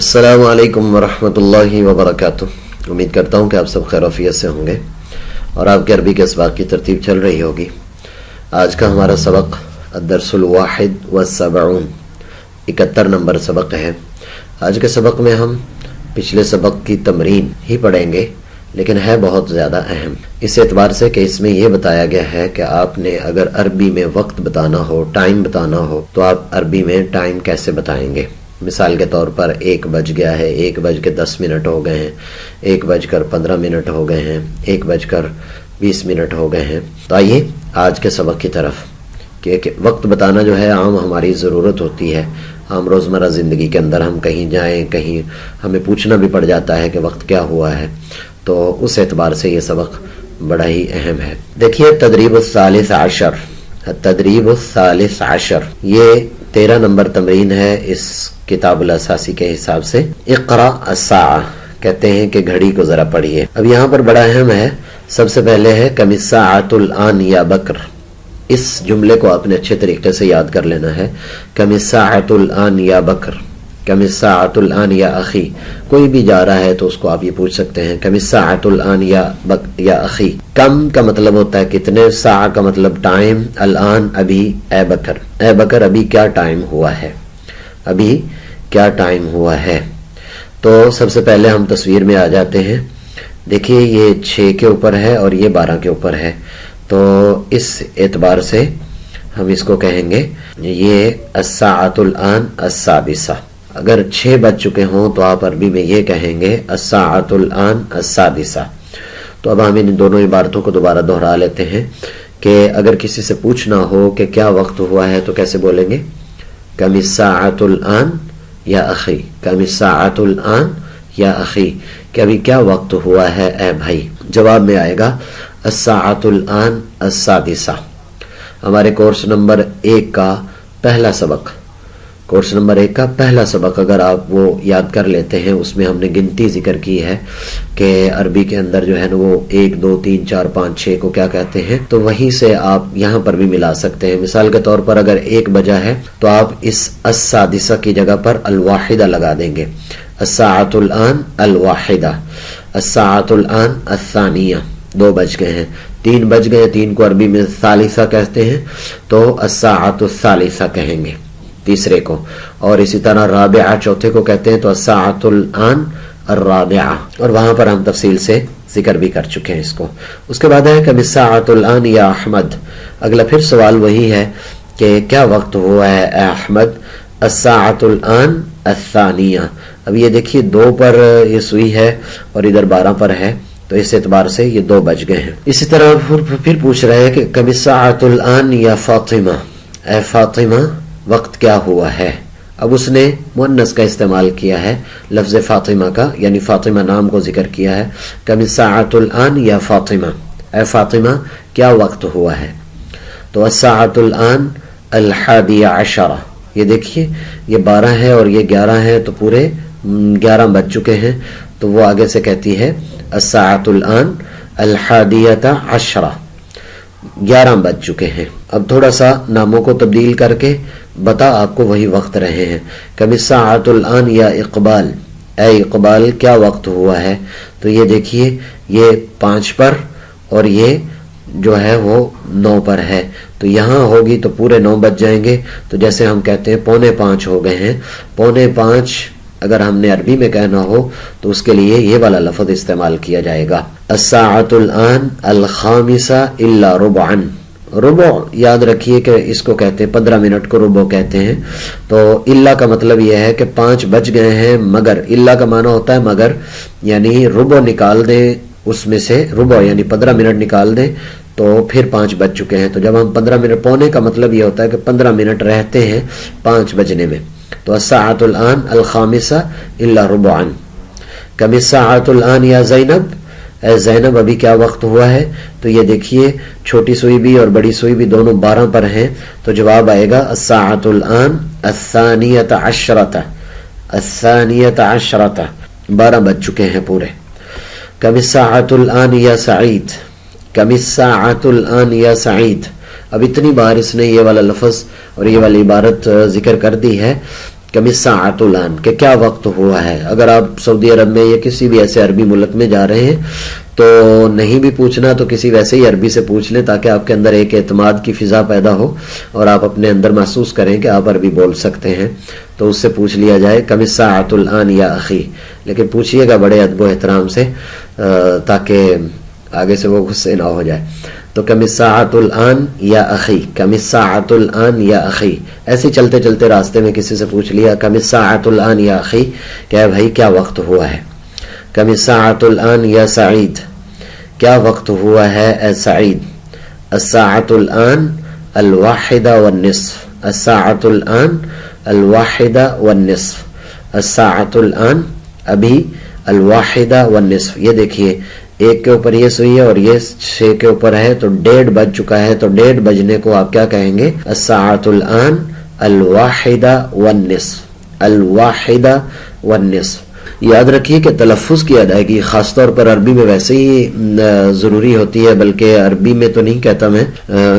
अस्सलामु अलैकुम वरहमतुल्लाहि वबरकातुह। उम्मीद करता हूँ कि आप सब खैर-ओ-आफियत से होंगे और आपके अरबी के इसबाक की तरतीब चल रही होगी। आज का हमारा सबक अद-दर्सुल वाहिद व-सबऊन 71 नंबर सबक है। आज के सबक में हम पिछले सबक की तमरीन ही पढ़ेंगे, लेकिन है बहुत ज़्यादा अहम इस एतबार से कि इसमें यह बताया गया है कि आपने अगर अरबी में वक्त बताना हो, टाइम बताना हो, तो आप अरबी में टाइम कैसे बताएंगे। मिसाल के तौर पर 1 बज गया है, 1:10 हो गए हैं, 1:15 हो गए हैं, 1:20 हो गए हैं। तो आइए आज के सबक की तरफ कि वक्त बताना जो है आम हमारी ज़रूरत होती है। हम रोज़मर्रा ज़िंदगी के अंदर हम कहीं जाएं, कहीं हमें पूछना भी पड़ जाता है कि वक्त क्या हुआ है, तो उस एतबार से ये सबक बड़ा ही अहम है। देखिए तदरीबुस्सालिस आशर, तदरीबुस्सालिस आशर ये 13 नंबर तमरीन है इस किताबुल असासी के हिसाब से। इक़रा अस्साअ कहते हैं कि घड़ी को जरा पढ़िए। अब यहाँ पर बड़ा अहम है। सबसे पहले है कमिस्साअतुल आन या बकर। इस जुमले को आपने अच्छे तरीके से याद कर लेना है। कमिस्साअतुल आन या बकर, कमिस्साअतुल आन या अखी। कोई भी जा रहा है तो उसको आप ये पूछ सकते हैं कमिस्साअतुल आन या अखी। कम का मतलब होता है कितने, सा का मतलब टाइम, अल आन अभी, ए बकर अभी क्या टाइम हुआ है, अभी क्या टाइम हुआ है। तो सबसे पहले हम तस्वीर में आ जाते हैं। देखिए ये 6 के ऊपर है और ये 12 के ऊपर है, तो इस एतबार से हम इसको कहेंगे ये अस्साअतुल आन अस्सादिसा। अगर 6 बज चुके हों तो आप अरबी में ये कहेंगे अस्साअतुल आन अस्सादिसा। तो अब हम इन दोनों इबारतों को दोबारा दोहरा लेते हैं कि अगर किसी से पूछना हो कि क्या वक्त हुआ है तो कैसे बोलेंगे, कमिस्साअतुल आन या अखी, कमिस्साअतुल आन या अखी, कि अभी क्या वक्त हुआ है ए भाई। जवाब में आएगा अस्साअतुल आन अस्सादिसा। हमारे कोर्स नंबर 1 का पहला सबक, कोर्स नंबर 1 का पहला सबक अगर आप वो याद कर लेते हैं, उसमें हमने गिनती जिक्र की है कि अरबी के अंदर जो है ना वो 1 2 3 4 5 6 को क्या कहते हैं, तो वहीं से आप यहाँ पर भी मिला सकते हैं। मिसाल के तौर पर अगर 1 बजा है तो आप इस अस्सादिसा की जगह पर अल-वाहिदा लगा देंगे। अस्साअतुल आन अल-वाहिदा, अस्साअतुल आन अस्सानिया। 2 बज गए हैं, 3 बज गए, 3 को अरबी में सालिसा कहते हैं, तो अस्साअतुस सालिसा कहेंगे तीसरे को। और इसी तरह राबिआ चौथे को कहते हैं, तो अस्साअतुल आन अर्राबिआ। और वहां पर हम तफसील से जिक्र भी कर चुके हैं इसको। उसके बाद है कमिस्साअतुल आन या अहमद। अगला फिर सवाल वही है कि क्या वक्त हुआ है ए अहमद। अस्साअतुल आन अस्सानिया। अब ये देखिए 2 पर ये सुई है और इधर 12 पर है, तो इस एतबार से ये 2 बज गए हैं। इसी तरह फिर पूछ रहे हैं कि कमिस्साअतुल आन या फातिमा, ए फातिमा वक्त क्या हुआ है। अब उसने मुअन्नस का इस्तेमाल किया है, लफ्ज़ फातिमा का, यानी फातिमा नाम को जिक्र किया है। कमिस्साअतुल आन या फातिमा, ए फातिमा क्या वक्त हुआ है। तो अस्साअतुल आन अल-हादिया अशरा। ये देखिए ये 12 है और ये 11 है, तो पूरे 11 बज चुके हैं। तो वो आगे से कहती है अस्साअतुल आन अल-हादियता अशरा, 11 बज चुके हैं। अब थोड़ा सा नामों को तब्दील करके बता आपको वही वक्त रहे हैं। कमिस्साअतुल आन या इकबाल, ए इकबाल क्या वक्त हुआ है। तो ये देखिए ये 5 पर और ये जो है वो 9 पर है, तो यहाँ होगी तो पूरे 9 बज जाएंगे। तो जैसे हम कहते हैं 4:45 हो गए हैं, 4:45 अगर हमने अरबी में कहना हो तो उसके लिए ये वाला लफ्ज़ इस्तेमाल किया जाएगा अस्साअतुल आन अल-खामिसा इल्ला रुबअन। रुबो याद रखिए कि इसको कहते हैं 15 मिनट को रुबो कहते हैं। तो इल्ला का मतलब यह है कि 5 बज गए हैं मगर, इल्ला का माना होता है मगर, यानी रुबो निकाल दें उसमें से, रुबो यानी 15 मिनट निकाल दें तो फिर 5 बज चुके हैं। तो जब हम 15 मिनट, पौने का मतलब यह होता है कि 15 मिनट रहते हैं 5 बजने में। तो अस्साअतुल आन अल-खामिसा इल्ला रुबअन। कमिस्साअतुल आन या ज़ैनब, ए ज़ैनब अभी क्या वक्त हुआ है। तो ये देखिए छोटी सुई भी और बड़ी सुई भी दोनों 12 पर हैं, तो जवाब आएगा अस्साअतुल आन अस्सानियता अशरता, अस्सानियता अशरता, 12 बज चुके हैं पूरे। कमिस्साअतुल आन या सईद, कमिस्साअतुल आन या सईद। अब इतनी बार इसने ये वाला लफ्ज़ और ये वाली इबारत जिक्र कर दी है कमिस्साअतुल आन कि क्या वक्त हुआ है। अगर आप सऊदी अरब में या किसी भी ऐसे अरबी मुल्क में जा रहे हैं तो नहीं भी पूछना तो किसी वैसे ही अरबी से पूछ लें, ताकि आपके अंदर एक एतमाद की फिजा पैदा हो और आप अपने अंदर महसूस करें कि आप अरबी बोल सकते हैं। तो उससे पूछ लिया जाए कमिस्साअतुल आन या अखी, लेकिन पूछिएगा बड़े अदब व एहतराम से ताकि आगे से वो गुस्से ना हो जाए। तो कमिस्साअतुल आन या अखी, कमिस्साअतुल आन या अखी, ऐसे चलते चलते रास्ते में किसी से पूछ लिया कमिस्साअतुल आन या अखी, क्या भाई क्या वक्त हुआ है। कमिस्साअतुल आन या सईद, क्या वक्त हुआ है ए सईद। अस्साअतुल आन अल वाहिदा वन निस्फ, अस्साअतुल आन अल वाहिदा वन निस्फ, अस्साअतुल आन अभी अल वाहिदा वन निस्फ। ये देखिए एक के ऊपर ये सुई है और ये 6 के ऊपर है, तो 1:30 बज चुका है। तो 1:30 बजने को आप क्या कहेंगे, अस्साअतुल आन अल वाहिदा वन निस्फ, अल वाहिदा वन निस्फ। याद रखिए कि तलफ़ुज़ की अदायगी ख़ासतौर पर अरबी में वैसे ही ज़रूरी होती है, बल्कि अरबी में तो नहीं कहता मैं,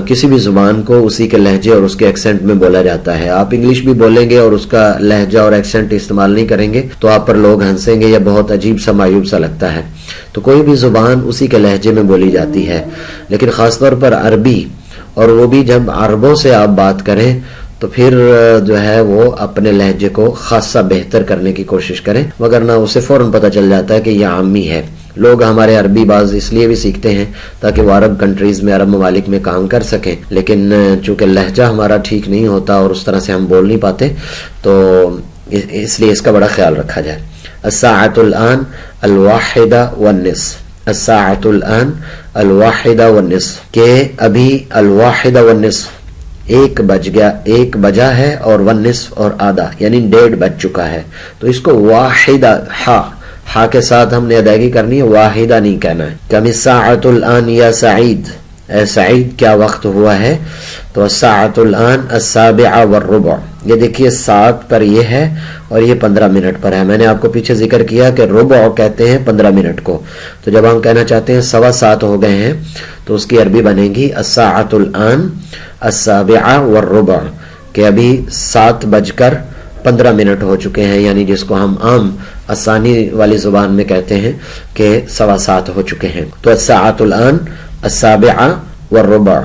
किसी भी ज़ुबान को उसी के लहजे और उसके एक्सेंट में बोला जाता है। आप इंग्लिश भी बोलेंगे और उसका लहजा और एक्सेंट इस्तेमाल नहीं करेंगे तो आप पर लोग हंसेंगे या बहुत अजीब सा मायूब सा लगता है। तो कोई भी ज़ुबान उसी के लहजे में बोली जाती है, लेकिन ख़ासतौर पर अरबी, और वो भी जब अरबों से आप बात करें तो फिर जो है वो अपने लहजे को खासा बेहतर करने की कोशिश करें, वगरना उसे फौरन पता चल जाता है कि यह आमी है। लोग हमारे अरबी बाज इसलिए भी सीखते हैं ताकि वो अरब कंट्रीज में, अरब ममालिक में काम कर सकें, लेकिन चूंकि लहजा हमारा ठीक नहीं होता और उस तरह से हम बोल नहीं पाते, तो इसलिए इसका बड़ा ख्याल रखा जाए। अस्साअतुल आन अल वाहिदा वन निस्फ, अस्साअतुल आन अल वाहिदा वन निस्फ, के अभी अल वाहिदा वन निस्फ 1 बज गया, 1 बजा है, और वन निस्फ और आधा यानी 1:30 बज चुका है। तो इसको वाहिदा, हा के साथ हमने अदायगी करनी है, वाहिदा नहीं कहना है। कमिस्साअतुल आन या सईद, ए सईद क्या वक्त हुआ है। तो अस्साअतुल आन अस्साबिआ वर्रुबअ, ये देखिए 7 पर ये है और ये 15 मिनट पर है। मैंने आपको पीछे जिक्र किया कि रुबअ कहते हैं 15 मिनट को, तो जब हम कहना चाहते हैं 7:15 हो गए हैं तो उसकी अरबी बनेगी अस्साअतुल आन अस्साबिआ वर्रुबअ, कि अभी 7:15 हो चुके हैं, यानी जिसको हम आम आसानी वाली जुबान में कहते हैं कि 7:15 हो चुके हैं। तो अस्साअतुल आन अस्साबिआ वर्रुबअ,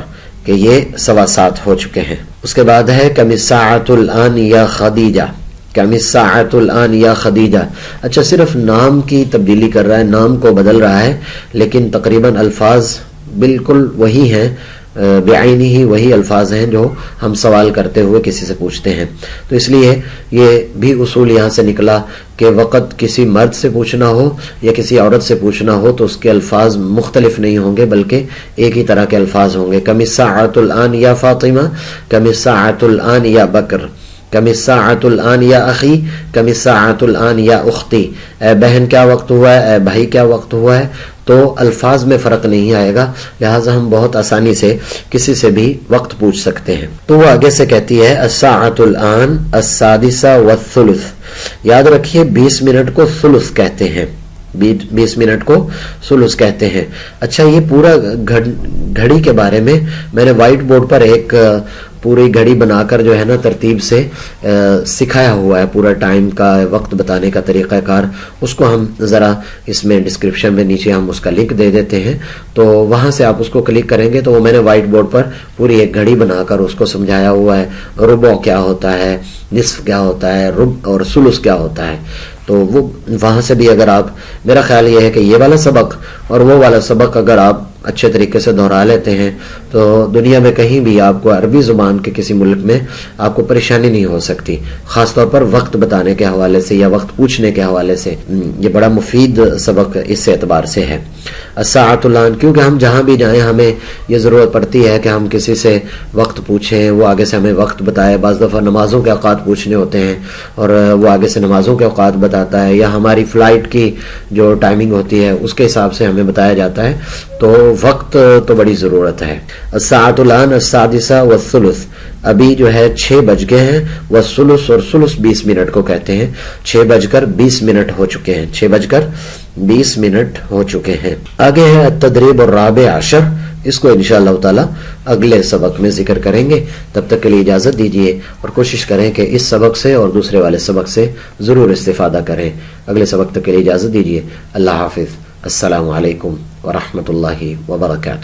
कि ये 7:15 हो चुके हैं। उसके बाद है कमिस्साअतुल आन या खदीजा, कमिस्साअतुल आन या खदीजा। अच्छा, सिर्फ नाम की तब्दीली कर रहा है, नाम को बदल रहा है, लेकिन तकरीबन अल्फाज बिल्कुल वही हैं, बेआईनी ही वही अल्फाज हैं जो हम सवाल करते हुए किसी से पूछते हैं। तो इसलिए ये भी उसूल यहाँ से निकला कि वक़्त किसी मर्द से पूछना हो या किसी औरत से पूछना हो तो उसके अल्फाज मुख्तलिफ नहीं होंगे, बल्कि एक ही तरह के अल्फाज होंगे। कमिस्साअतुल आन या फातिमा, कमिस्साअतुल आन या बकर, कमिस्साअतुल आन या अखी, कमिस्साअतुल आन या उख्ती, ए बहन क्या वक्त हुआ है, ए भाई क्या वक्त हुआ है। तो अल्फाज में फ़र्क नहीं आएगा, लिहाजा हम बहुत आसानी से किसी से भी वक्त पूछ सकते हैं। तो वो आगे से कहती है अस्साअतुल आन अस्सादिसा वस्सुलुस, याद रखिए 20 मिनट को सुलुस कहते हैं, 20 मिनट को सुलुस कहते हैं। अच्छा, ये पूरा घड़ी के बारे में मैंने व्हाइट बोर्ड पर एक पूरी घड़ी बनाकर जो है ना तरतीब से सिखाया हुआ है, पूरा टाइम का वक्त बताने का तरीक़ाकार। उसको हम ज़रा इसमें डिस्क्रिप्शन में नीचे हम उसका लिंक दे देते हैं, तो वहाँ से आप उसको क्लिक करेंगे तो वो मैंने व्हाइट बोर्ड पर पूरी एक घड़ी बनाकर उसको समझाया हुआ है। रुबो क्या होता है, निस्फ क्या होता है, रुब और सुलुस क्या होता है। तो वो वहाँ से भी अगर आप, मेरा ख्याल ये है कि ये वाला सबक और वो वाला सबक अगर आप अच्छे तरीके से दोहरा लेते हैं तो दुनिया में कहीं भी आपको अरबी ज़ुबान के किसी मुल्क में आपको परेशानी नहीं हो सकती, ख़ासतौर पर वक्त बताने के हवाले से या वक्त पूछने के हवाले से। ये बड़ा मुफीद सबक इस एतबार से है। अस्साअतुल आन, क्योंकि हम जहाँ भी जाएँ हमें ये ज़रूरत पड़ती है कि हम किसी से वक्त पूछें, वो आगे से हमें वक्त बताए। बाज़ दफ़ा नमाज़ों के औक़ात पूछने होते हैं और वो आगे से नमाज़ों के औक़ात बताता है, या हमारी फ़्लाइट की जो टाइमिंग होती है उसके हिसाब से हमें बताया जाता है। तो वक्त तो बड़ी ज़रूरत है। अस्साअतुल आन अस्सादिसा वस्सुलुस, अभी जो है 6 बज गए हैं। वस्सुलुस, और सुलुस 20 मिनट को कहते हैं। 6:20 हो चुके हैं, 6:20 हो चुके हैं। आगे है तदरीब और राबे अशर, اس کو انشاءاللہ تعالی اگلے سبق میں ذکر کریں گے. تب تک کے لیے اجازت دیجیے اور کوشش کریں کہ اس سبق سے اور دوسرے والے سبق سے ضرور استفادہ کریں. اگلے سبق تک کے لیے اجازت دیجیے. اللہ حافظ. السلام علیکم ورحمۃ اللہ وبرکاتہ.